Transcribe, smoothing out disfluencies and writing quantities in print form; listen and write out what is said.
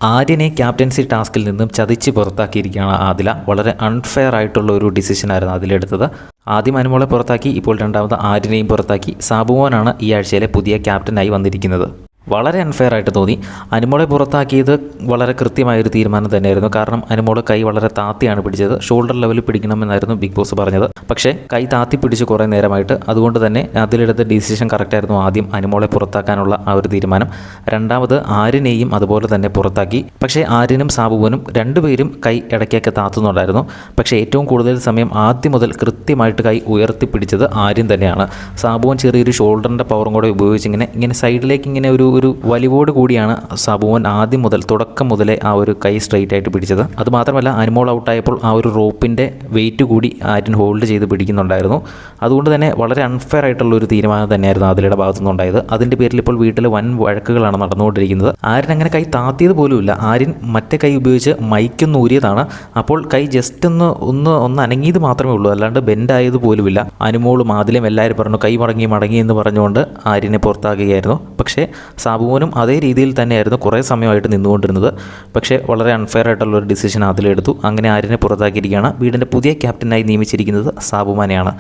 ആര്യനെ captaincy ടാസ്കിൽ നിന്നും ചതിച്ച് പുറത്താക്കിയിരിക്കുകയാണ് ആദില. വളരെ അൺഫെയർ ആയിട്ടുള്ള ഒരു ഡിസിഷനായിരുന്നു അതിലെടുത്തത്. ആദ്യം അനുമോളെ പുറത്താക്കി, ഇപ്പോൾ രണ്ടാമത് ആര്യനെയും പുറത്താക്കി. സാബുമോനാണ് ഈ ആഴ്ചയിലെ പുതിയ ക്യാപ്റ്റനായി വന്നിരിക്കുന്നത്. വളരെ അൺഫെയർ ആയിട്ട് തോന്നി. അനുമോളെ പുറത്താക്കിയത് വളരെ കൃത്യമായൊരു തീരുമാനം തന്നെയായിരുന്നു. കാരണം അനുമോളെ കൈ വളരെ താത്തിയാണ് പിടിച്ചത്. ഷോൾഡർ ലെവലിൽ പിടിക്കണമെന്നായിരുന്നു ബിഗ് ബോസ് പറഞ്ഞത്. പക്ഷേ കൈ താത്തി പിടിച്ച് കുറേ നേരമായിട്ട്. അതുകൊണ്ട് തന്നെ അതിലെടുത്ത ഡിസിഷൻ കറക്റ്റായിരുന്നു. ആദ്യം അനുമോളെ പുറത്താക്കാനുള്ള ആ ഒരു തീരുമാനം. രണ്ടാമത് ആര്യനെയും അതുപോലെ തന്നെ പുറത്താക്കി. പക്ഷേ ആര്യനും സാബുവനും രണ്ടുപേരും കൈ ഇടയ്ക്കൊക്കെ താത്തുന്നുണ്ടായിരുന്നു. പക്ഷേ ഏറ്റവും കൂടുതൽ സമയം ആദ്യം മുതൽ കൃത്യമായിട്ട് കൈ ഉയർത്തിപ്പിടിച്ചത് ആര്യൻ തന്നെയാണ്. സാബുവൻ ചെറിയൊരു ഷോൾഡറിൻ്റെ പവറും കൂടെ ഉപയോഗിച്ച് ഇങ്ങനെ സൈഡിലേക്ക് ഇങ്ങനെ ഒരു വലിവോട് കൂടിയാണ് സാബുവൻ ആദ്യം മുതൽ തുടക്കം മുതലേ ആ ഒരു കൈ സ്ട്രെയിറ്റ് ആയിട്ട് പിടിച്ചത്. അതുമാത്രമല്ല, അനുമോൾ ഔട്ടായപ്പോൾ ആ ഒരു റോപ്പിൻ്റെ വെയിറ്റ് കൂടി ആര്യൻ ഹോൾഡ് ചെയ്ത് പിടിക്കുന്നുണ്ടായിരുന്നു. അതുകൊണ്ട് തന്നെ വളരെ അൺഫെയർ ആയിട്ടുള്ള ഒരു തീരുമാനം തന്നെയായിരുന്നു അതിലയുടെ ഭാഗത്തുനിന്നുണ്ടായത്. അതിൻ്റെ പേരിൽ ഇപ്പോൾ വീട്ടിൽ വൻ വഴക്കുകളാണ് നടന്നുകൊണ്ടിരിക്കുന്നത്. ആര്യൻ അങ്ങനെ കൈ താത്തിയത് പോലുമില്ല. ആര്യൻ മറ്റേ കൈ ഉപയോഗിച്ച് മൈക്കൊന്ന് ഊരിയതാണ്. അപ്പോൾ കൈ ജസ്റ്റ് ഒന്ന് അനങ്ങിയത് മാത്രമേ ഉള്ളൂ, അല്ലാണ്ട് ബെൻഡായത് പോലുമില്ല. അനുമോളും ആദിലും എല്ലാവരും പറഞ്ഞു കൈ മടങ്ങി എന്ന് പറഞ്ഞുകൊണ്ട് ആര്യനെ പുറത്താക്കുകയായിരുന്നു. പക്ഷേ സാബുവനും അതേ രീതിയിൽ തന്നെയായിരുന്നു കുറേ സമയമായിട്ട് നിന്നുകൊണ്ടിരുന്നത്. പക്ഷേ വളരെ അൺഫെയർ ആയിട്ടുള്ളൊരു ഡിസിഷൻ അതിലെടുത്തു. അങ്ങനെ ആര്യനെ പുറത്താക്കിയിരിക്കുകയാണ്. വീടിൻ്റെ പുതിയ ക്യാപ്റ്റനായി നിയമിച്ചിരിക്കുന്നത് സാബുമാനെയാണ്.